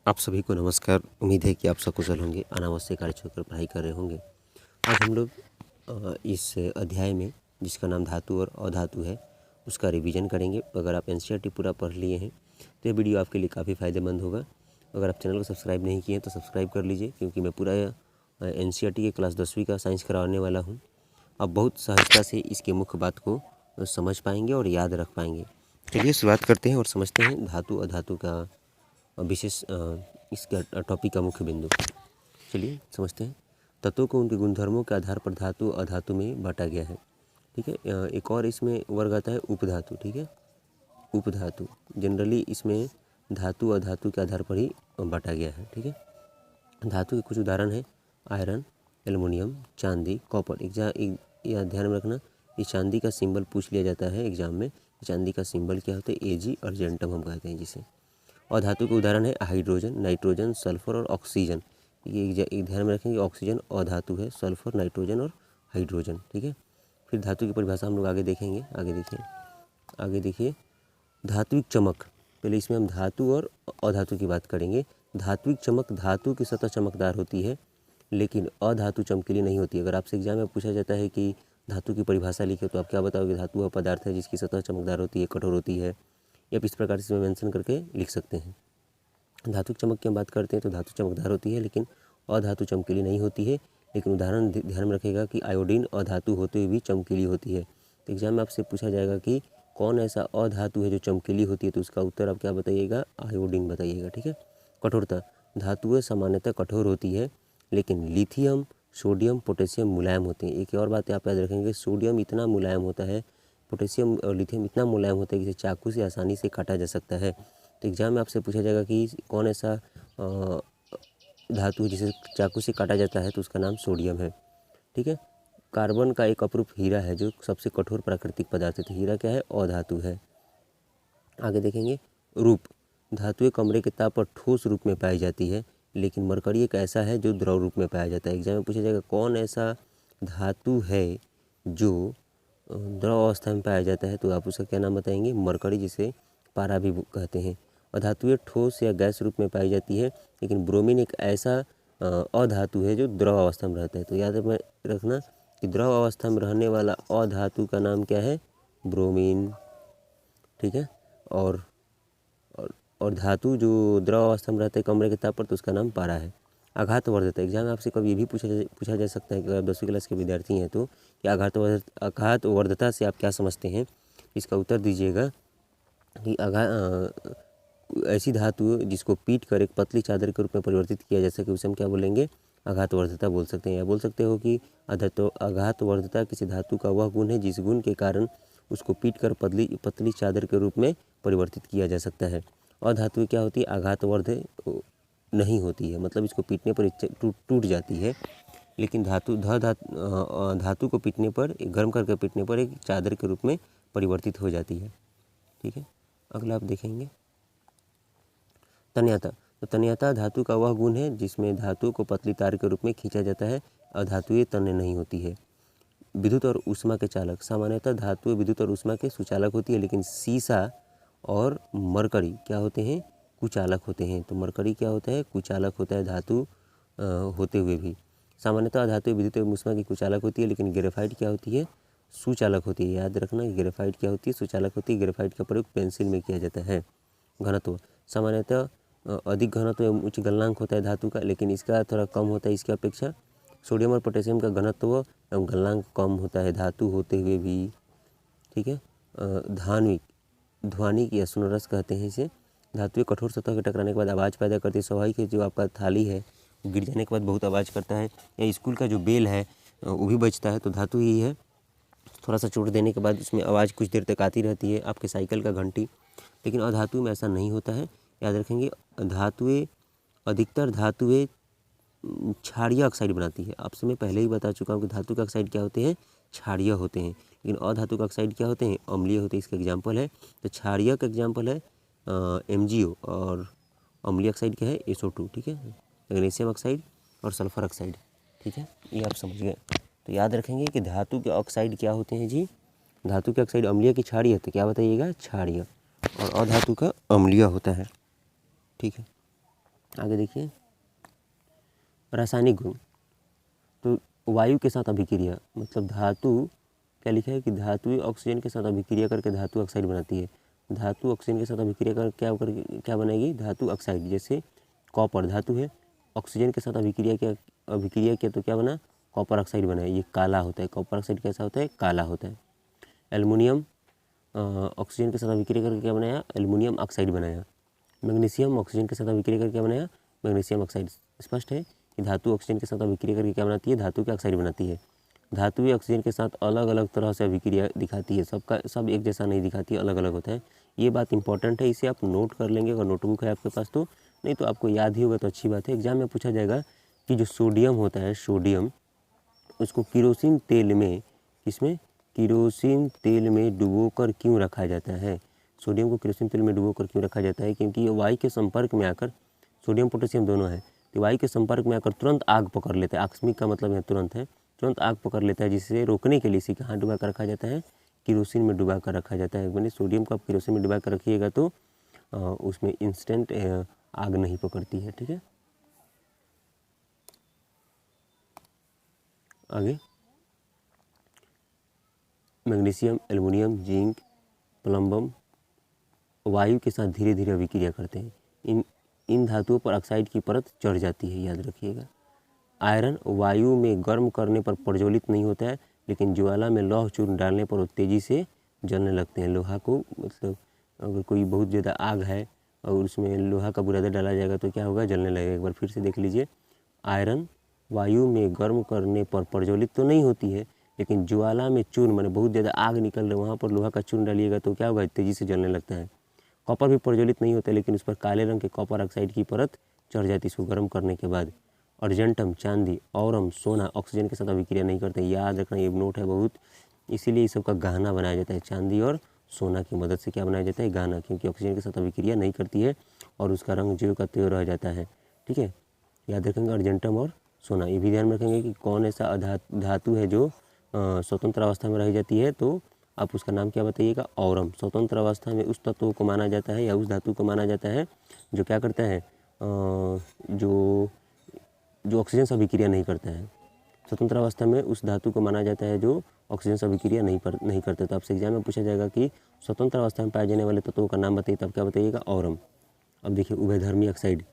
आप सभी को नमस्कार। उम्मीद है कि आप सकुशल होंगे, अनावश्यक कार्य छोड़कर पढ़ाई कर रहे होंगे। आज हम लोग इस अध्याय में, जिसका नाम धातु और अधातु है, उसका रिवीजन करेंगे। अगर आप एनसीईआरटी पूरा पढ़ लिए हैं तो ये वीडियो आपके लिए काफ़ी फ़ायदेमंद होगा। अगर आप चैनल को सब्सक्राइब नहीं किए हैं तो सब्सक्राइब कर लीजिए, क्योंकि मैं पूरा एनसीईआरटी के क्लास 10वीं का साइंस कराने वाला हूँ। आप बहुत सहजता से इसके मुख्य बात को समझ पाएंगे और याद रख पाएंगे। चलिए शुरुआत करते हैं और समझते हैं धातु अधातु का विशेष इसका टॉपिक का मुख्य बिंदु। चलिए समझते हैं। तत्वों को उनके गुणधर्मों के आधार पर धातु अधातु में बांटा गया है। ठीक है। एक और इसमें वर्ग आता है उपधातु। ठीक है, उपधातु जनरली इसमें धातु अधातु के आधार पर ही बांटा गया है। ठीक है। धातु के कुछ उदाहरण हैं आयरन, एल्युमिनियम, चांदी, कॉपर। यह ध्यान में रखना, ये चांदी का सिंबल पूछ लिया जाता है एग्जाम में। चांदी का सिंबल क्या होता है? एजी, अर्जेंटम हम कहते हैं जिसे। और धातु के उदाहरण है हाइड्रोजन, नाइट्रोजन, सल्फर और ऑक्सीजन। ये ध्यान में रखेंगे, ऑक्सीजन अधातु है, सल्फर, नाइट्रोजन और हाइड्रोजन। ठीक है। फिर धातु की परिभाषा हम लोग आगे देखेंगे। आगे देखिए धात्विक चमक। पहले इसमें हम धातु और अधातु की बात करेंगे। धात्विक चमक, धातु की सतह चमकदार होती है लेकिन अधातु चमकीली नहीं होती। अगर आपसे एग्जाम में पूछा जाता है कि धातु की परिभाषा लिखे, तो आप क्या बताओगे? धातु वह पदार्थ है जिसकी सतह चमकदार होती है, कठोर होती है। या इस प्रकार से इसमें मेंशन करके लिख सकते हैं। धातु चमक की हम बात करते हैं तो धातु चमकदार होती है लेकिन अधातु चमकीली नहीं होती है। लेकिन उदाहरण ध्यान में रखेगा कि आयोडीन अधातु होते हुए भी चमकीली होती है। तो एग्जाम में आपसे पूछा जाएगा कि कौन ऐसा अधातु है जो चमकीली होती है, तो उसका उत्तर आप क्या बताइएगा? आयोडीन बताइएगा। ठीक है। कठोरता, धातुएं सामान्यतः कठोर होती है लेकिन लिथियम, सोडियम, पोटेशियम मुलायम होते हैं। एक और बात आप याद रखेंगे, सोडियम इतना मुलायम होता है, पोटेशियम और लिथियम इतना मुलायम होता है कि इसे चाकू से आसानी से काटा जा सकता है। तो एग्जाम में आपसे पूछा जाएगा कि कौन ऐसा धातु है जिसे चाकू से काटा जाता है, तो उसका नाम सोडियम है। ठीक है। कार्बन का एक अपरूप हीरा है जो सबसे कठोर प्राकृतिक पदार्थ है, तो हीरा क्या है? अधातु है। आगे देखेंगे रूप, धातुएं कमरे के ताप पर ठोस रूप में पाई जाती है लेकिन मरकरी एक ऐसा है जो द्रव रूप में पाया जाता है। एग्जाम में पूछा जाएगा कौन ऐसा धातु है जो द्रव अवस्था में पाया जाता है, तो आप उसका क्या नाम बताएंगे? मरकरी, जिसे पारा भी कहते हैं। और धातुएं ठोस या गैस रूप में पाई जाती है लेकिन ब्रोमीन एक ऐसा अधातु है जो द्रव अवस्था में रहता है। तो याद रखना कि द्रव अवस्था में रहने वाला अधातु का नाम क्या है? ब्रोमीन। ठीक है। और और धातु जो द्रव अवस्था में रहता है कमरे के ताप पर, तो उसका नाम पारा है। आघात वर्धता, एग्जाम में आपसे कभी ये भी पूछा जा सकता है कि अगर 10वीं क्लास के विद्यार्थी हैं तो कि आघात वर्धता से आप क्या समझते हैं? इसका उत्तर दीजिएगा कि ऐसी धातु जिसको पीट कर एक पतली चादर के रूप में परिवर्तित किया जा सके, उसे हम क्या बोलेंगे? आघात वर्धता बोल सकते हैं। या बोल सकते हो कि आघात वर्धता किसी धातु का वह गुण है जिस गुण के कारण उसको पीट कर पतली चादर के रूप में परिवर्तित किया जा सकता है। और धातु क्या होती है? आघातवर्ध नहीं होती है, मतलब इसको पीटने पर टूट जाती है। लेकिन धातु को पीटने पर, गर्म करके पीटने पर एक चादर के रूप में परिवर्तित हो जाती है। ठीक है। अगला आप देखेंगे तन्यता। तो तन्यता धातु का वह गुण है जिसमें धातु को पतली तार के रूप में खींचा जाता है। अधातुएं तन्य नहीं होती है। विद्युत और ऊष्मा के चालक, सामान्यतः धातुएं विद्युत और ऊष्मा के सुचालक होती है लेकिन सीसा और मरकरी क्या होते हैं? कुचालक होते हैं। तो मरकरी क्या होता है? कुचालक होता है धातु होते हुए भी। सामान्यतः धातु विद्युत एवं ऊष्मा की कुचालक होती है लेकिन ग्रेफाइट क्या होती है? सुचालक होती है। याद रखना ग्रेफाइट क्या होती है? सुचालक होती है। ग्रेफाइट का प्रयोग पेंसिल में किया जाता है। घनत्व, सामान्यतः अधिक घनत्व एवं उच्च गलनांक होता है धातु का, लेकिन इसका थोड़ा कम होता है इसकी अपेक्षा। सोडियम और पोटेशियम का घनत्व एवं गलनांक कम होता है धातु होते हुए भी। ठीक है। ध्वनिक या सोनोरस कहते हैं इसे। धातुएं कठोर सतह के टकराने के बाद आवाज़ पैदा करती है। स्वाभाविक है, जो आपका थाली है गिर जाने के बाद बहुत आवाज़ करता है, या स्कूल का जो बेल है वो भी बजता है, तो धातु ही है। थोड़ा सा चोट देने के बाद उसमें आवाज़ कुछ देर तक आती रहती है, आपके साइकिल का घंटी। लेकिन अधातु में ऐसा नहीं होता है। याद रखेंगे अधिकतर धातुएं क्षारीय ऑक्साइड बनाती है। आपसे मैं पहले ही बता चुका हूँ कि धातु के ऑक्साइड क्या होते हैं? क्षारीय होते हैं। लेकिन अधातु के ऑक्साइड क्या होते हैं? अम्लीय होते हैं। इसका एग्जाम्पल है, तो क्षारीय का एग्जाम्पल है MgO, और अम्लीय ऑक्साइड क्या है? SO2। ठीक है। मैग्नीशियम ऑक्साइड और सल्फर ऑक्साइड। ठीक है, ये आप समझ गए। तो याद रखेंगे कि धातु के ऑक्साइड क्या होते हैं जी? धातु के ऑक्साइड अम्लीय की क्षारीय, तो क्या बताइएगा? क्षारीय। और अधातु का अम्लीय होता है। ठीक है। आगे देखिए रासायनिक गुण। तो वायु के साथ अभिक्रिया, मतलब धातु क्या लिखा है कि धातु ऑक्सीजन के साथ अभिक्रिया करके धातु ऑक्साइड बनाती है। धातु ऑक्सीजन के साथ अभिक्रिया कर क्या बनेगी, धातु ऑक्साइड। जैसे कॉपर धातु है, ऑक्सीजन के साथ अभिक्रिया किया तो क्या बना, कॉपर ऑक्साइड बना है। ये काला होता है, कॉपर ऑक्साइड कैसा होता है, काला होता है। एल्युमिनियम ऑक्सीजन के साथ अभिक्रिया करके क्या बनाया, एल्युमिनियम ऑक्साइड बनाया। मैग्नीशियम ऑक्सीजन के साथ अभिक्रिया करके क्या बनाया, मैग्नीशियम ऑक्साइड। स्पष्ट है कि धातु ऑक्सीजन के साथ अभिक्रिया करके क्या बनाती है, धातु की ऑक्साइड बनाती है। धातु ऑक्सीजन के साथ अलग अलग तरह से अभिक्रिया दिखाती है, सब एक जैसा नहीं दिखाती है, अलग अलग होता है। ये बात इंपॉर्टेंट है, इसे आप नोट कर लेंगे अगर नोटबुक है आपके पास तो, नहीं तो आपको याद ही होगा तो अच्छी बात है। एग्जाम में पूछा जाएगा कि जो सोडियम होता है, सोडियम उसको किरोसिन तेल में, किसमें, किरोसिन तेल में डुबोकर क्यों रखा जाता है। सोडियम को किरोसिन तेल में डुबोकर क्यों रखा जाता है, क्योंकि ये वायु के संपर्क में आकर, सोडियम पोटेशियम दोनों है, तो वायु के संपर्क में आकर तुरंत आग पकड़ लेता है। आकस्मिक का मतलब यहाँ तुरंत है, तुरंत आग पकड़ लेता है, जिससे रोकने के लिए इसे कहाँ डुबा कर रखा जाता है, किरोसिन में डुबा कर रखा जाता है। मैंने सोडियम को आप किरोसिन में डुबा कर रखिएगा तो उसमें इंस्टेंट आग नहीं पकड़ती है। ठीक है, आगे मैग्नीशियम, एल्युमिनियम, जिंक, प्लम्बम वायु के साथ धीरे धीरे अभिक्रिया करते हैं। इन धातुओं पर ऑक्साइड की परत चढ़ जाती है, याद रखिएगा। आयरन वायु में गर्म करने पर प्रज्वलित नहीं होता है, लेकिन ज्वाला में लौह चूर्ण डालने पर वो तेज़ी से जलने लगते हैं। लोहा को, मतलब अगर कोई बहुत ज़्यादा आग है और उसमें लोहा का बुरादा डाला जाएगा तो क्या होगा, जलने लगेगा। एक बार फिर से देख लीजिए, आयरन वायु में गर्म करने पर प्रज्वलित तो नहीं होती है, लेकिन ज्वाला में चूर्ण, माने बहुत ज़्यादा आग निकल रहा है, वहाँ पर लोहा का चूर्ण डालिएगा तो क्या होगा, तेज़ी से जलने लगता है। कॉपर भी प्रज्वलित नहीं होता, लेकिन उस पर काले रंग के कॉपर ऑक्साइड की परत चढ़ जाती है इसको गर्म करने के बाद। अर्जेंटम, चांदी, औरम, सोना ऑक्सीजन के साथ अभिक्रिया नहीं करते, याद रखना, ये नोट है बहुत, इसीलिए इस सब का गहना बनाया जाता है। चांदी और सोना की मदद से क्या बनाया जाता है, गहना, क्योंकि ऑक्सीजन के साथ अभिक्रिया नहीं करती है और उसका रंग ज्यों का त्यों रह जाता है। ठीक है, याद रखेंगे अर्जेंटम और सोना। ये भी ध्यान रखेंगे कि कौन ऐसा धातु है जो स्वतंत्र अवस्था में रह जाती है, तो आप उसका नाम क्या बताइएगा, औरम। स्वतंत्र अवस्था में उस तत्व को माना जाता है या उस धातु को माना जाता है जो क्या करता है, जो ऑक्सीजन से अभिक्रिया नहीं करता है। स्वतंत्र अवस्था में उस धातु को माना जाता है जो ऑक्सीजन से अभिक्रिया नहीं करता। तो आपसे एग्जाम में पूछा जाएगा कि स्वतंत्र अवस्था में पाए जाने वाले तत्वों का नाम बताइए, तब क्या बताइएगा, औरम। अब देखिए उभयधर्मी ऑक्साइड,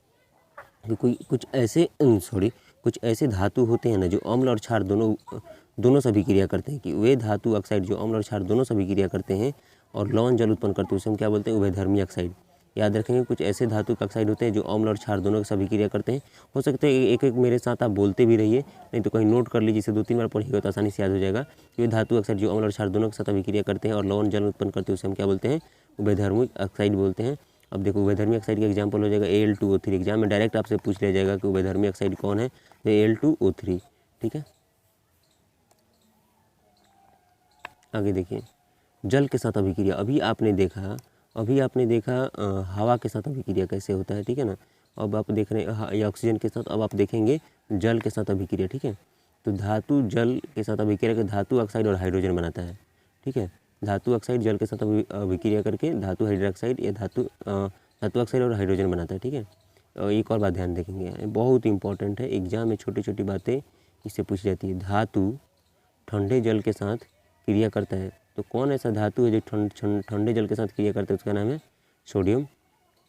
कुछ ऐसे धातु होते हैं ना जो अम्ल और क्षार दोनों से अभिक्रिया करते हैं, कि वे धातु ऑक्साइड जो अम्ल और क्षार दोनों से अभिक्रिया करते हैं और लवण जल उत्पन्न करते हैं, उसे हम क्या बोलते हैं, उभयधर्मी ऑक्साइड। याद रखेंगे, कुछ ऐसे धातु के ऑक्साइड होते हैं जो अम्ल और क्षार दोनों से अभिक्रिया करते हैं। हो सकता है एक एक मेरे साथ आप बोलते भी रहिए, नहीं तो कहीं नोट कर लीजिए, इसे 2-3 बार पढ़िएगा तो आसानी से याद हो जाएगा। ये धातु ऑक्साइड जो अम्ल और क्षार दोनों के साथ अभिक्रिया करते हैं और लवण जल उत्पन्न करते हैं, उसे हम क्या बोलते हैं, उभयधर्मी ऑक्साइड बोलते हैं। अब देखो उभयधर्मी ऑक्साइड का एग्जाम्पल हो जाएगा Al2O3। एग्जाम में डायरेक्ट आपसे पूछ लिया जाएगा कि उभयधर्मी ऑक्साइड कौन है, तो Al2O3। ठीक है, आगे देखिए जल के साथ अभिक्रिया। अभी आपने देखा हवा के साथ अभिक्रिया कैसे होता है। ठीक है ना, अब आप देख रहे हैं या ऑक्सीजन के साथ, अब आप देखेंगे जल के साथ अभिक्रिया। ठीक है, तो धातु जल के साथ अभिक्रिया करके धातु ऑक्साइड और हाइड्रोजन बनाता है। ठीक है, धातु ऑक्साइड जल के साथ अभिक्रिया करके धातु हाइड्रोक्साइड या धातु ऑक्साइड और हाइड्रोजन बनाता है। ठीक है, और एक और बात ध्यान रखेंगे, बहुत इंपॉर्टेंट है, एग्जाम में छोटी छोटी बातें इससे पूछी जाती है। धातु ठंडे जल के साथ क्रिया करता है, तो कौन ऐसा धातु है जो ठंडे जल के साथ क्रिया करता है, उसका नाम है सोडियम,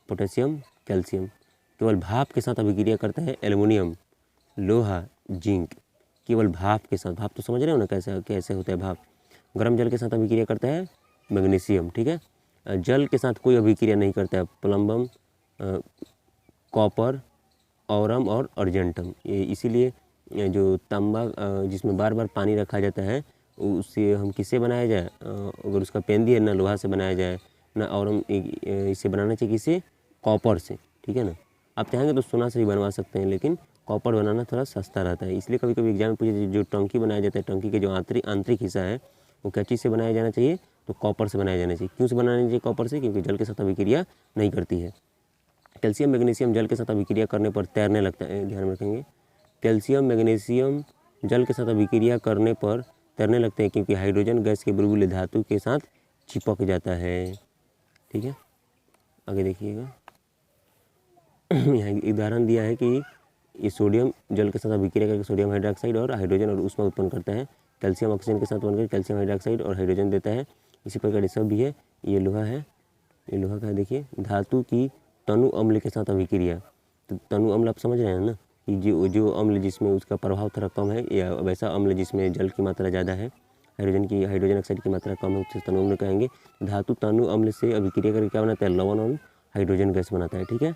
पोटेशियम, कैल्शियम। केवल भाप के साथ अभिक्रिया करता है एल्युमिनियम, लोहा, जिंक। केवल भाप के साथ, भाप तो समझ रहे हो ना कैसे होता है भाप। गर्म जल के साथ अभिक्रिया करता है मैग्नीशियम। ठीक है, जल के साथ कोई अभिक्रिया नहीं करता है प्लम्बम, कॉपर, औरम और अर्जेंटम। ये इसीलिए जो तांबा जिसमें बार बार पानी रखा जाता है, उससे हम किससे बनाया जाए, अगर उसका पेंदी है ना लोहा से बनाया जाए ना, औरम इससे बनाना चाहिए किससे, कॉपर से। ठीक है ना, आप चाहेंगे तो सोना से भी बनवा सकते हैं, लेकिन कॉपर बनाना थोड़ा सस्ता रहता है। इसलिए कभी कभी एग्जाम में पूछे जो टंकी बनाया जाता है, टंकी के जो आंतरिक हिस्सा है वो क्या चीज़ से बनाया जाना चाहिए, तो कॉपर से बनाया जाना चाहिए। क्यों से बनाना चाहिए कॉपर से, क्योंकि जल के साथ अभिक्रिया नहीं करती है। कैल्शियम मैग्नीशियम जल के साथ अभिक्रिया करने पर तैरने लगता है, ध्यान रखेंगे। कैल्शियम मैग्नीशियम जल के साथ अभिक्रिया करने पर तैरने लगते हैं, क्योंकि हाइड्रोजन गैस के बुलबुले धातु के साथ चिपक जाता है। ठीक है, आगे देखिएगा यहाँ एक उदाहरण दिया है कि ये सोडियम जल के साथ अभिक्रिया करके सोडियम हाइड्रोक्साइड और हाइड्रोजन और ऊष्मा उत्पन्न करता है। कैल्शियम ऑक्सीजन के साथ बनकर कैल्शियम हाइड्रोक्साइड और हाइड्रोजन देता है। इसी प्रकार ये सब भी है। ये लोहा है, ये लोहा का है। देखिए, धातु की तनु अम्ल के साथ अभिक्रिया। तो तनु अम्ल आप समझ रहे हैं ना, कि जो अम्ल जिसमें उसका प्रभाव थोड़ा कम है, या वैसा अम्ल जिसमें जल की मात्रा ज़्यादा है, हाइड्रोजन ऑक्साइड की मात्रा कम है, उसे तनु अम्ल कहेंगे। धातु तनु अम्ल से अभिक्रिया करके क्या बनाता है? लवण और हाइड्रोजन गैस बनाता है। ठीक है,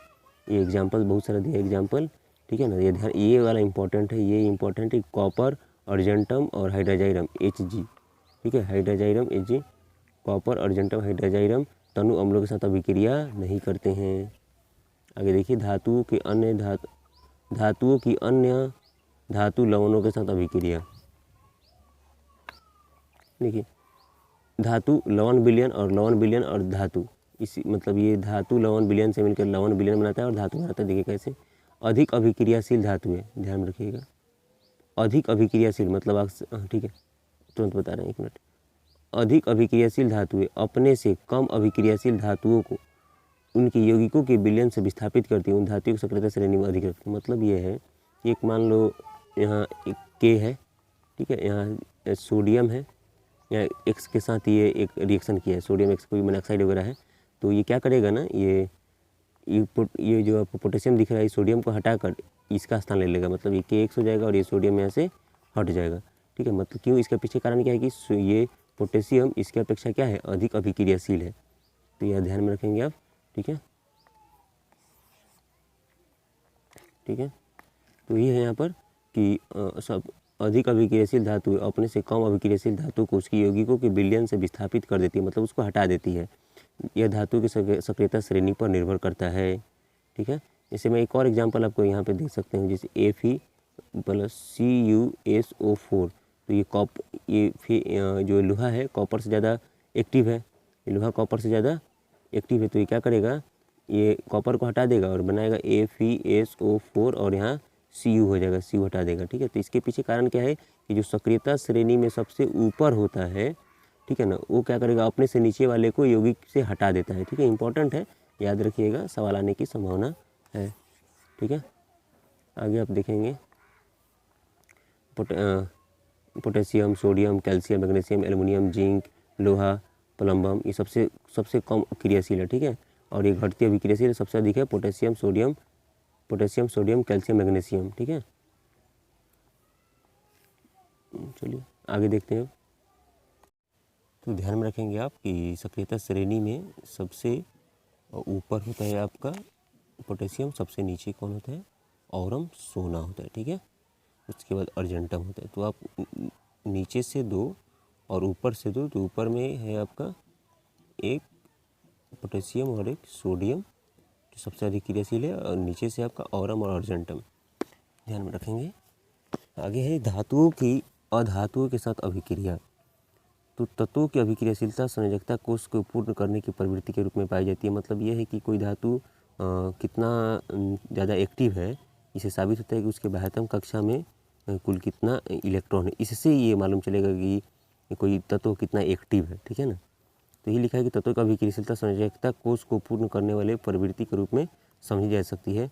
ये एग्जाम्पल बहुत सारा दिया एग्जाम्पल। ठीक है ना, ये ध्यान, ये वाला इंपॉर्टेंट है, ये इंपॉर्टेंट है। कॉपर, अर्जेंटम और हाइड्रोजाइरम Hg। ठीक है, हाइड्रोजाइरम Hg, कॉपर, अर्जेंटम, हाइड्रोजाइरम तनु अम्लों के साथ अभिक्रिया नहीं करते हैं। आगे देखिए, धातुओं की अन्य धातु लवणों के साथ अभिक्रिया। देखिए, धातु लवण विलयन और लवण विलयन और धातु, इसी मतलब ये धातु लवण विलयन से मिलकर लवण विलयन बनाता है और धातु बनाता है। देखिए कैसे, अधिक अभिक्रियाशील धातु है, ध्यान में रखिएगा। अधिक अभिक्रियाशील मतलब आप, ठीक है तुरंत बता रहे हैं, 1 मिनट। अधिक अभिक्रियाशील धातुएं अपने से कम अभिक्रियाशील धातुओं को उनके यौगिकों के विलयन से विस्थापित करती है, उन धातुओं की सक्रियता श्रेणी में अधिक रखती है। मतलब ये है कि एक मान लो यहाँ एक K है, ठीक है, यहाँ सोडियम है, यहाँ X के साथ ये एक रिएक्शन किया है, सोडियम X कोई मोनोऑक्साइड वगैरह है, तो ये क्या करेगा ना, ये जो आपको पोटेशियम दिख रहा है, सोडियम को हटाकर इसका स्थान ले लेगा, मतलब ये KX हो जाएगा और ये सोडियम यहाँ से हट जाएगा। ठीक है, मतलब क्यों, इसके पीछे कारण क्या है कि ये पोटेशियम इसके अपेक्षा क्या है, अधिक अभिक्रियाशील है। तो यह ध्यान में रखेंगे आप। ठीक है, ठीक है, तो ये है यहाँ पर कि सब अधिक अभिक्रियाशील धातु अपने से कम अभिक्रियाशील धातु को उसकी यौगिकों के विलयन से विस्थापित कर देती है, मतलब उसको हटा देती है। यह धातु की सक्रियता श्रेणी पर निर्भर करता है। ठीक है, जैसे मैं एक और एग्जांपल आपको यहाँ पे देख सकते हैं, जैसे Fe + CuSO4। तो ये जो लोहा है कॉपर से ज़्यादा एक्टिव है, ये लोहा कॉपर से ज़्यादा एक्टिव है, तो ये क्या करेगा, ये कॉपर को हटा देगा और बनाएगा FeSO4 और यहाँ Cu हो जाएगा, Cu हटा देगा। ठीक है, तो इसके पीछे कारण क्या है कि जो सक्रियता श्रेणी में सबसे ऊपर होता है, ठीक है ना, वो क्या करेगा, अपने से नीचे वाले को यौगिक से हटा देता है। ठीक है, इंपॉर्टेंट है, याद रखिएगा, सवाल आने की संभावना है। ठीक है, आगे आप देखेंगे potassium, sodium, calcium, magnesium, aluminium, zinc, लोहा, प्लम्बम, ये सबसे कम क्रियाशील है। ठीक है, और ये घटती अभिक्रियाशील सबसे अधिक है पोटेशियम, सोडियम, कैल्शियम, मैग्नीशियम। ठीक है, चलिए आगे देखते हैं। तो ध्यान में रखेंगे आप कि सक्रियता श्रेणी में सबसे ऊपर होता है आपका पोटेशियम, सबसे नीचे कौन होता है, औरम सोना होता है। ठीक है, उसके बाद अर्जेंटम होता है। तो आप नीचे से 2 और ऊपर से 2, तो ऊपर में है आपका एक पोटेशियम और एक सोडियम जो सबसे अधिक क्रियाशील है, और नीचे से आपका औरम और अर्जेंटम, ध्यान में रखेंगे। आगे है धातुओं की अधातुओं के साथ अभिक्रिया। तो तत्वों की अभिक्रियाशीलता संयोजकता कोष को पूर्ण करने की प्रवृत्ति के रूप में पाई जाती है। मतलब ये है कि कोई धातु कितना ज़्यादा एक्टिव है, इसे साबित होता है कि उसके बाह्यतम कक्षा में कुल कितना इलेक्ट्रॉन है। इससे ये मालूम चलेगा कि कोई तत्व कितना एक्टिव है। ठीक है ना, तो ये लिखा है कि तत्वों की अभिक्रियाशीलता संयोजकता कोष को पूर्ण करने वाले प्रवृत्ति के रूप में समझी जा सकती है।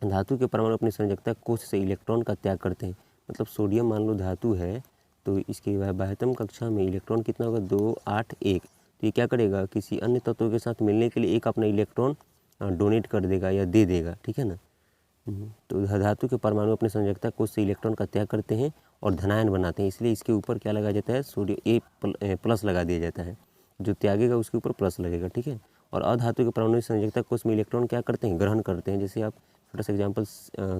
धातु के परमाणु अपनी संयोजकता कोष से इलेक्ट्रॉन का त्याग करते हैं। मतलब सोडियम मान लो धातु है, तो इसके बाह्यतम कक्षा में इलेक्ट्रॉन कितना होगा, 2, 8, 1। तो ये क्या करेगा, किसी अन्य तत्व के साथ मिलने के लिए एक अपना इलेक्ट्रॉन डोनेट कर देगा या दे देगा। ठीक है ना, तो धातु के परमाणु अपनी संयोजकता कोष से इलेक्ट्रॉन का त्याग करते हैं और धनायन बनाते हैं, इसलिए इसके ऊपर क्या लगाया जाता है, सोडियम A+ लगा दिया जाता है। जो त्यागेगा उसके ऊपर प्लस लगेगा। ठीक है, और अधातु के परमाणु संयोजकता कोष में इलेक्ट्रॉन क्या करते हैं, ग्रहण करते हैं। जैसे आप छोटा सा एग्जाम्पल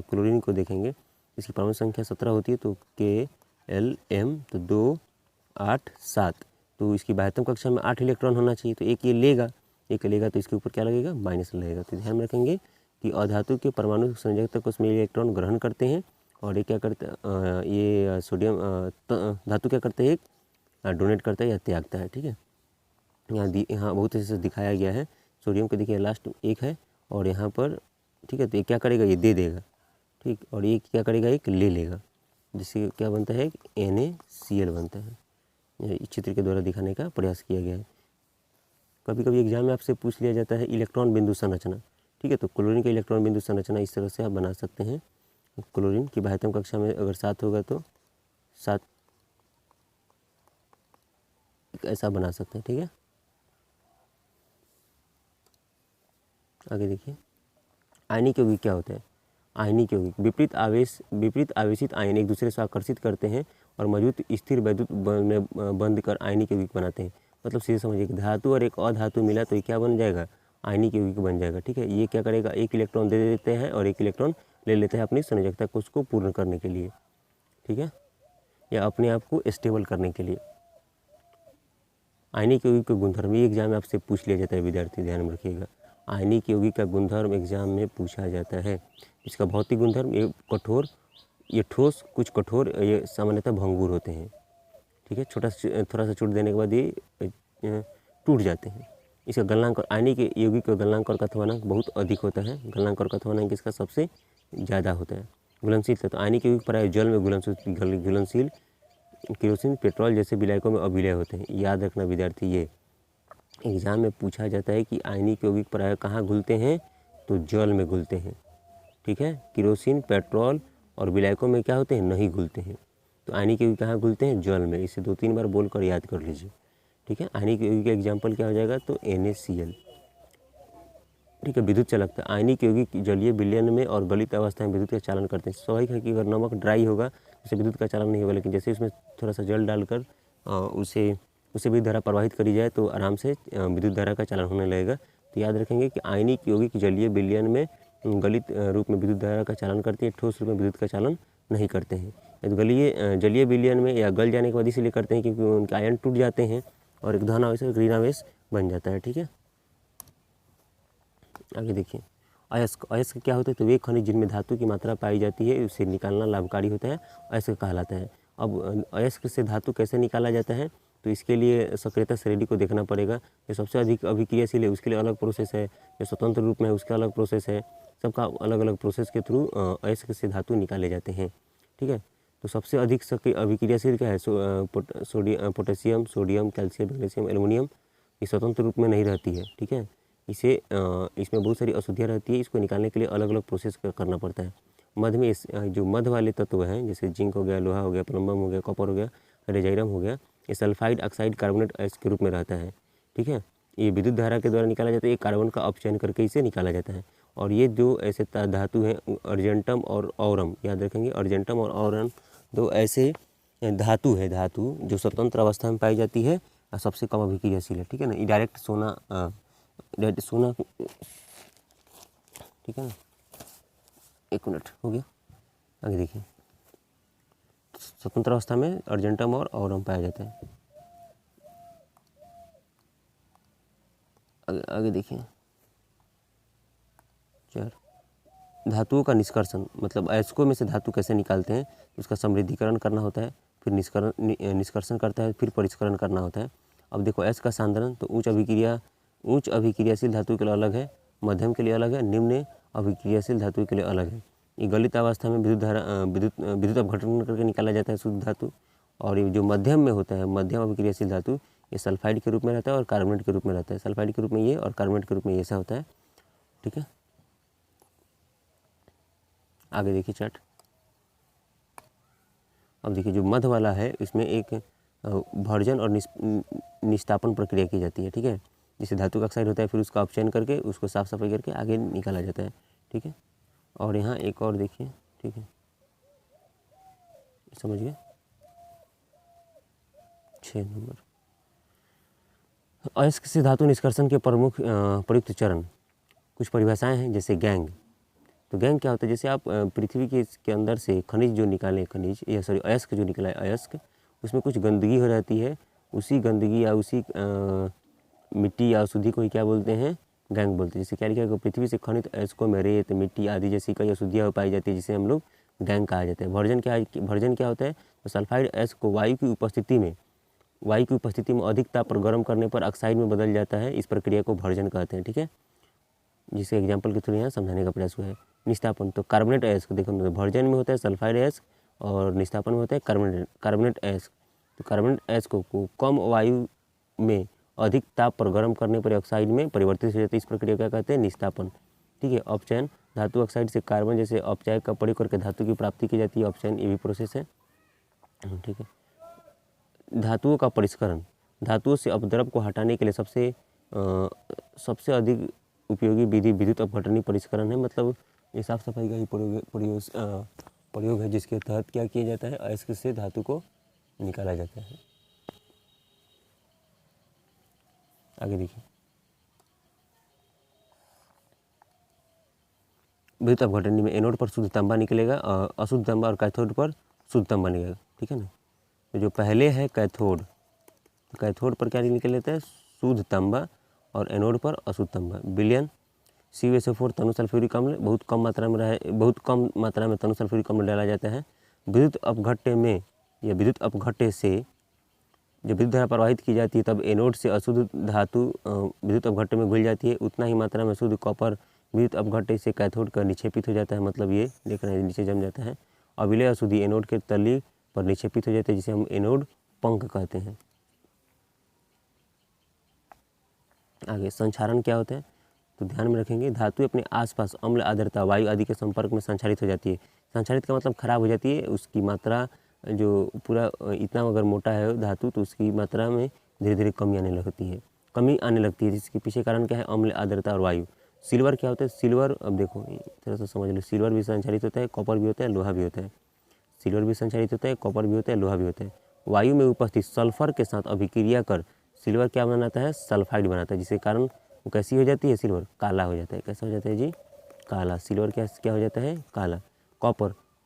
क्लोरीन को देखेंगे, इसकी परमाणु संख्या 17 होती है, तो KLm, तो 2, 8, 7, तो इसकी बाह्यतम कक्षा में 8 इलेक्ट्रॉन होना चाहिए, तो एक ये लेगा तो इसके ऊपर क्या लगेगा, माइनस लगेगा। तो ध्यान में रखेंगे कि अधातु के परमाणु संयोजकता कोष में इलेक्ट्रॉन ग्रहण करते हैं, और ये क्या करते हैं, ये सोडियम धातु क्या करते हैं, डोनेट करता है या त्यागता है। ठीक है, यहाँ बहुत अच्छे से दिखाया गया है। सोडियम के देखिए लास्ट एक है, और यहाँ पर, ठीक है, तो ये क्या करेगा, ये दे देगा। ठीक, और ये क्या करेगा, एक ले लेगा, जिससे क्या बनता है, NaCl बनता है। इस चित्र के द्वारा दिखाने का प्रयास किया गया है। कभी कभी एग्जाम में आपसे पूछ लिया जाता है इलेक्ट्रॉन बिंदु संरचना। ठीक है। तो क्लोरीन के इलेक्ट्रॉन बिंदु संरचना इस तरह से आप बना सकते हैं। क्लोरीन की 72 कक्षा में अगर 7 होगा तो 7 ऐसा बना सकते हैं, ठीक है। आगे देखिए, आयनिक यौगिक क्या होता है। आयनिक यौगिक विपरीत आवेशित आयन एक दूसरे से आकर्षित करते हैं और मौजूद स्थिर वैद्युत में बंद कर आयनिक यौगिक बनाते हैं। मतलब सीधे समझिए, एक धातु और एक अधातु मिला तो ये क्या बन जाएगा, आयनिक यौगिक बन जाएगा, ठीक है। ये क्या करेगा, एक इलेक्ट्रॉन दे देते हैं और एक इलेक्ट्रॉन ले लेते हैं अपनी संयोजकता को उसको पूर्ण करने के लिए, ठीक है, या अपने आप को स्टेबल करने के लिए। आयनिक यौगिक के गुणधर्म, ये एग्जाम में आपसे पूछ लिया जाता है विद्यार्थी, ध्यान में रखिएगा। आयनिक यौगिक का गुणधर्म एग्जाम में पूछा जाता है। इसका भौतिक गुणधर्म, ये कठोर, ये ठोस, कुछ कठोर, ये सामान्यतः भंगुर होते हैं, ठीक है। थोड़ा सा चोट देने के बाद ये टूट जाते हैं। इसका गलनांक, आयनिक यौगिक का गलनांक और कथवानांक बहुत अधिक होता है। गलनांक और कथवानांक इसका सबसे ज़्यादा होता है। घुलनशील तो आयनिक यौगिक प्राय जल में घुलनशील केरोसिन, पेट्रोल जैसे विलायकों में अविलय होते हैं। याद रखना विद्यार्थी, ये एग्जाम में पूछा जाता है कि आयनिक यौगिक प्राय कहाँ घुलते हैं, तो जल में घुलते हैं, ठीक है। केरोसिन, पेट्रोल और विलायकों में क्या होते हैं, नहीं घुलते हैं। तो आयनिक यौगिक कहाँ घुलते हैं, जल में। इसे 2-3 बार बोलकर याद कर लीजिए, ठीक है। आयनिक यौगिक का एग्जाम्पल क्या हो जाएगा, तो NaCl, ठीक है। विद्युत चालकता, आयनिक यौगिक जलीय विलयन में और गलित अवस्था में विद्युत का चालन करते हैं। स्वाभाविक है कि अगर नमक ड्राई होगा तो विद्युत का चालन नहीं होगा, लेकिन जैसे उसमें थोड़ा सा जल डालकर उसे भी धारा प्रवाहित करी जाए तो आराम से विद्युत धारा का चालन होने लगेगा। तो याद रखेंगे कि आयनिक यौगिक जलीय विलयन में गलित रूप में विद्युत धारा का चालन करते हैं, ठोस रूप में विद्युत का चालन नहीं करते हैं। तो जलीय विलयन में या गल जाने के बाद इसलिए करते हैं क्योंकि उनके आयन टूट जाते हैं और एक धन आवेश और ऋण आवेश बन जाता है, ठीक है। आगे देखिए, अयस्क क्या होता है, तो वे खनिज जिनमें धातु की मात्रा पाई जाती है उसे निकालना लाभकारी होता है, अयस्क कहलाता है। अब अयस्क से धातु कैसे निकाला जाता है, तो इसके लिए सक्रियता श्रेणी को देखना पड़ेगा। जो सबसे अधिक अभिक्रियाशील है उसके लिए अलग प्रोसेस है, जो स्वतंत्र रूप में है उसका अलग प्रोसेस है। सबका अलग अलग प्रोसेस के थ्रू अयस्क से धातु निकाले जाते हैं, ठीक है। तो सबसे अधिक अभिक्रियाशील क्या है, potassium, sodium, calcium, magnesium, aluminium. ये स्वतंत्र रूप में नहीं रहती है, ठीक है। इसमें बहुत सारी अशुद्धियाँ रहती है, इसको निकालने के लिए अलग अलग प्रोसेस करना पड़ता है। मध में जो मध वाले तत्व हैं, जैसे जिंक हो गया, लोहा हो गया, प्लम्बम हो गया, कॉपर हो गया, रेजाइरम हो गया, ये सल्फाइड ऑक्साइड कार्बोनेट अयस्क के रूप में रहता है, ठीक है। ये विद्युत धारा के द्वारा निकाला जाता है, ये कार्बन का अपचयन करके इसे निकाला जाता है। और ये दो ऐसे धातु हैं, अर्जेंटम और औरम, याद रखेंगे, अर्जेंटम और औरम दो ऐसे धातु है, धातु जो स्वतंत्र अवस्था में पाई जाती है और सबसे कम अभिक्रियाशील है, ठीक है ना। ये डायरेक्ट सोना, ठीक है ना। 1 मिनट हो गया। आगे देखिए, स्वतंत्र अवस्था में अर्जेंटम और औरम पाया जाता है। आगे देखिए, 4 धातुओं का निष्कर्षण, मतलब अयस्कों में से धातु कैसे निकालते हैं, उसका समृद्धिकरण करना होता है, फिर निष्कर्षण करता है, फिर परिष्करण करना होता है। अब देखो, अयस्क का सांद्रण तो उच्च अभिक्रियाशील धातु के लिए अलग है, मध्यम के लिए अलग है, निम्न अभिक्रियाशील धातु के लिए अलग है। ये गलित अवस्था में विद्युत अपघटन करके निकाला जाता है शुद्ध धातु। और ये जो मध्यम में होता है, मध्यम अभिक्रियाशील धातु, ये सल्फाइड के रूप में रहता है और कार्बोनेट के रूप में रहता है। सल्फाइड के रूप में ये और कार्बोनेट के रूप में ऐसा होता है, ठीक है। आगे देखिए चार्ट। अब देखिए, जो मध्य वाला है इसमें एक भर्जन और निस्तापन प्रक्रिया की जाती है, ठीक है। जिसे धातु का ऑक्साइड होता है, फिर उसका अपचयन करके उसको साफ सफाई करके आगे निकाला जाता है, ठीक है। और यहाँ एक और देखिए, ठीक है, समझ गए। 6 नंबर, अयस्क से धातु निष्कर्षण के प्रमुख प्रयुक्त चरण, कुछ परिभाषाएं हैं, जैसे गैंग। तो गैंग क्या होता है, जैसे आप पृथ्वी के अंदर से खनिज जो निकाले, अयस्क जो निकला है, अयस्क, उसमें कुछ गंदगी हो रहती है, उसी गंदगी या उसी मिट्टी या अशुद्धि को ही क्या बोलते हैं, गैंग बोलते हैं। जैसे क्या लिखा है, पृथ्वी से खनिज अयस्कों में रेत, मिट्टी आदि जैसी कई अशुद्धियाँ पाई जाती है, जिसे हम लोग गैंग कहा जाता है। भर्जन क्या होता है, तो सल्फाइड अयस्क को वायु की उपस्थिति में अधिक ताप पर गर्म करने पर ऑक्साइड में बदल जाता है। इस प्रक्रिया को भर्जन कहते हैं, ठीक है। जिसे एग्जाम्पल के थ्रू यहाँ समझाने का प्रयास हुआ है। निस्तापन, तो कार्बोनेट अयस्क, देखो भर्जन में होता है सल्फाइड अयस्क और निस्तापन में होता है कार्बोनेट अयस्क। तो कार्बोनेट अयस्क को कम वायु में अधिक ताप पर गर्म करने पर ऑक्साइड में परिवर्तित हो जाती है। इस प्रक्रिया क्या कहते हैं, निस्तापन। ठीक है। अपचयन, धातु ऑक्साइड से कार्बन जैसे अपचायक का प्रयोग करके धातु की प्राप्ति की जाती है, अपचयन ये भी प्रोसेस है, ठीक है। धातुओं का परिष्करण, धातुओं से अपद्रव को हटाने के लिए सबसे अधिक उपयोगी विधि विद्युत अपघटनी परिष्करण है। मतलब ये साफ सफाई का ही प्रयोग है, जिसके तहत क्या किया जाता है, अयस्क से धातु को निकाला जाता है। आगे देखिए, विद्युत अपघटनी में एनोड पर शुद्ध तांबा निकलेगा, अशुद्ध तांबा, और कैथोड पर शुद्ध तांबा निकलेगा, ठीक है ना। तो जो पहले है कैथोड, कैथोड पर क्या निकल लेता है, शुद्ध तांबा, और एनोड पर अशुद्ध तांबा। विलयन, CuSO4 तनु सल्फ्यूरिक अम्ल बहुत कम मात्रा में तनु सल्फ्यूरिक अम्ल डाला जाता है। विद्युत अपघट्य में या विद्युत अपघट्य से जब विद्युत धारा प्रवाहित की जाती है तब एनोड से अशुद्ध धातु विद्युत अपघट्य में घुल जाती है, उतना ही मात्रा में शुद्ध कॉपर विद्युत अपघट्य से कैथोड का निक्षेपित हो जाता है। मतलब ये देख रहे हैं नीचे जम जाता है। अविलय अशुद्धि एनोड के तली पर निक्षेपित हो जाते हैं, जिसे हम एनोड पंख कहते हैं। आगे संक्षारण क्या होता है, तो ध्यान में रखेंगे, धातु अपने आसपास अम्ल, आर्द्रता, वायु आदि के संपर्क में संक्षारित हो जाती है। संक्षारित का मतलब खराब हो जाती है, उसकी मात्रा जो पूरा इतना अगर मोटा है धातु तो उसकी मात्रा में धीरे धीरे कमी आने लगती है, जिसके पीछे कारण क्या है, अम्ल, आर्द्रता और वायु। सिल्वर क्या होता है, सिल्वर अब देखो थोड़ा सा समझ लो, सिल्वर भी संक्षारित होता है, कॉपर भी होता है, लोहा भी होता है। सिल्वर भी संक्षारित होता है, कॉपर भी होता है, लोहा भी होता है। वायु में उपस्थित सल्फर के साथ अभिक्रिया कर सिल्वर क्या बनाता है, सल्फाइड बनाता है, जिसके कारण वो कैसी हो जाती है, सिल्वर काला हो जाता है। कैसा हो जाता है जी, काला। सिल्वर क्या हो जाता है, काला।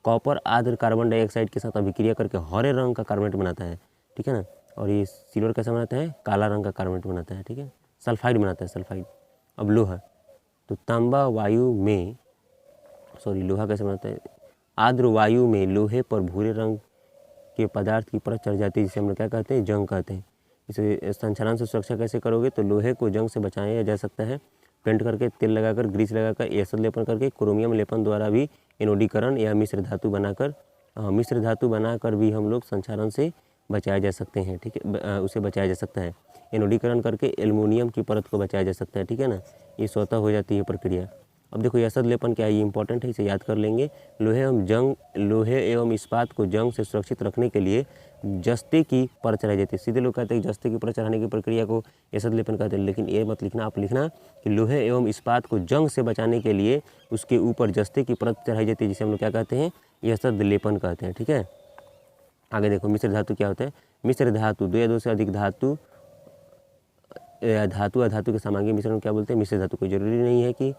कॉपर आर्द्र कार्बन डाइऑक्साइड के साथ अभिक्रिया करके हरे रंग का कार्बोनेट बनाता है, ठीक है ना। और ये सिल्वर कैसा बनाता है, काला रंग का कार्बोनेट बनाता है, ठीक है, सल्फाइड बनाता है, सल्फाइड। अब लोहा, तो तांबा वायु में लोहा कैसे बनाता है, आर्द्र वायु में लोहे पर भूरे रंग के पदार्थ की परत चढ़ जाती है, जिसे हम लोग क्या कहते हैं, जंग कहते हैं। इसे संक्षारण से सुरक्षा कैसे करोगे, तो लोहे को जंग से बचाया जा सकता है पेंट करके, तेल लगाकर, ग्रीस लगाकर, एसिड लेपन करके, क्रोमियम लेपन द्वारा भी एनोडीकरण या मिश्र धातु बनाकर भी हम लोग संक्षारण से बचाया जा सकते हैं, ठीक है, उसे बचाया जा सकता है। एनोडीकरण करके एल्युमिनियम की परत को बचाया जा सकता है, ठीक है ना, ये स्वतः हो जाती है प्रक्रिया। अब देखो एसिड लेपन क्या है, ये इंपॉर्टेंट है, इसे याद कर लेंगे। लोहे एवं इस्पात को जंग से सुरक्षित रखने के लिए जस्ते की परत चढ़ाई जाती है। सीधे लोग कहते हैं जस्ते की परत चढ़ाने की प्रक्रिया को एसिड लेपन कहते हैं, लेकिन ये मत लिखना, आप लिखना कि लोहे एवं इस्पात को जंग से बचाने के लिए उसके ऊपर जस्ते की परत चढ़ाई जाती है, जिसे हम लोग क्या कहते हैं, एसिड लेपन कहते हैं, ठीक है। आगे देखो मिश्र धातु क्या होता है। मिश्र धातु दो या दो से अधिक धातु या धातु के समांगी मिश्रण क्या बोलते हैं, मिश्र धातु। कोई जरूरी नहीं है कि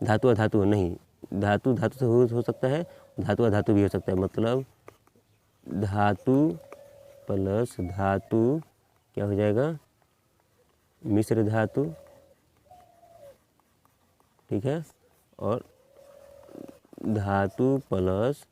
धातु नहीं, धातु से हो सकता है, धातु भी हो सकता है। मतलब धातु प्लस धातु क्या हो जाएगा, मिश्र धातु, ठीक है, और धातु प्लस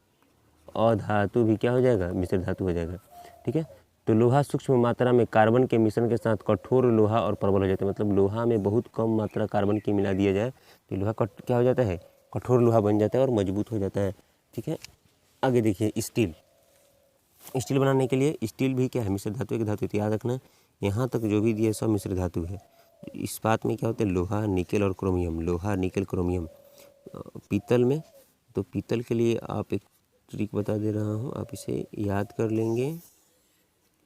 अधातु भी क्या हो जाएगा, मिश्र धातु हो जाएगा, ठीक है। तो लोहा सूक्ष्म मात्रा में कार्बन के मिश्रण के साथ कठोर लोहा और प्रबल हो जाता है। मतलब लोहा में बहुत कम मात्रा कार्बन की मिला दिया जाए तो लोहा क्या हो जाता है, कठोर लोहा बन जाता है और मजबूत हो जाता है, ठीक है। आगे देखिए स्टील बनाने के लिए, स्टील भी क्या है, मिश्र धातु की धातु, याद रखना। यहाँ तक जो भी दिया सब मिश्र धातु है। इस्पात में क्या होता है, लोहा, निकेल और क्रोमियम, लोहा, निकेल, क्रोमियम। पीतल में, तो पीतल के लिए आप एक ट्रिक बता दे रहा हूँ, आप इसे याद कर लेंगे,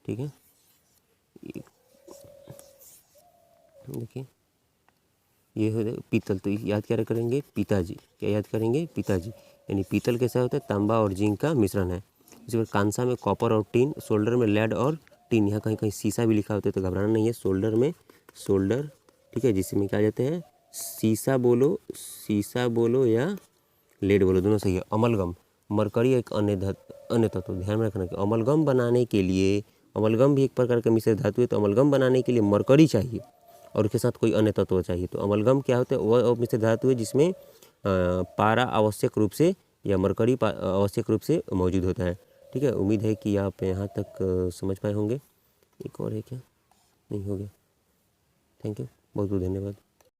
ठीक है। देखिए ये हो जाएगा पीतल, तो याद क्या करेंगे, पिताजी, क्या याद करेंगे, पिताजी। यानी पीतल कैसा होता है, तांबा और जिंक का मिश्रण है। इसी प्रकार कांसा में कॉपर और टीन, सोल्डर में लेड और टीन। यहाँ कहीं कहीं सीसा भी लिखा होता है तो घबराना नहीं है, सोल्डर में सोल्डर, ठीक है, जिसमें क्या जाते हैं, सीसा बोलो या लेड बोलो, दोनों सही है। अमलगम, मरकरी एक अन्य तत्व, ध्यान में रखना कि अमलगम बनाने के लिए, अमलगम भी एक प्रकार का मिश्र धातु है, तो अमलगम बनाने के लिए मरकरी चाहिए और उसके साथ कोई अन्य तत्व चाहिए। तो अमलगम क्या होता है, वह मिश्र धातु है जिसमें पारा आवश्यक रूप से या मरकरी आवश्यक रूप से मौजूद होता है, ठीक है। उम्मीद है कि आप यहाँ तक समझ पाए होंगे। एक और है क्या, नहीं हो गया, थैंक यू, बहुत बहुत धन्यवाद।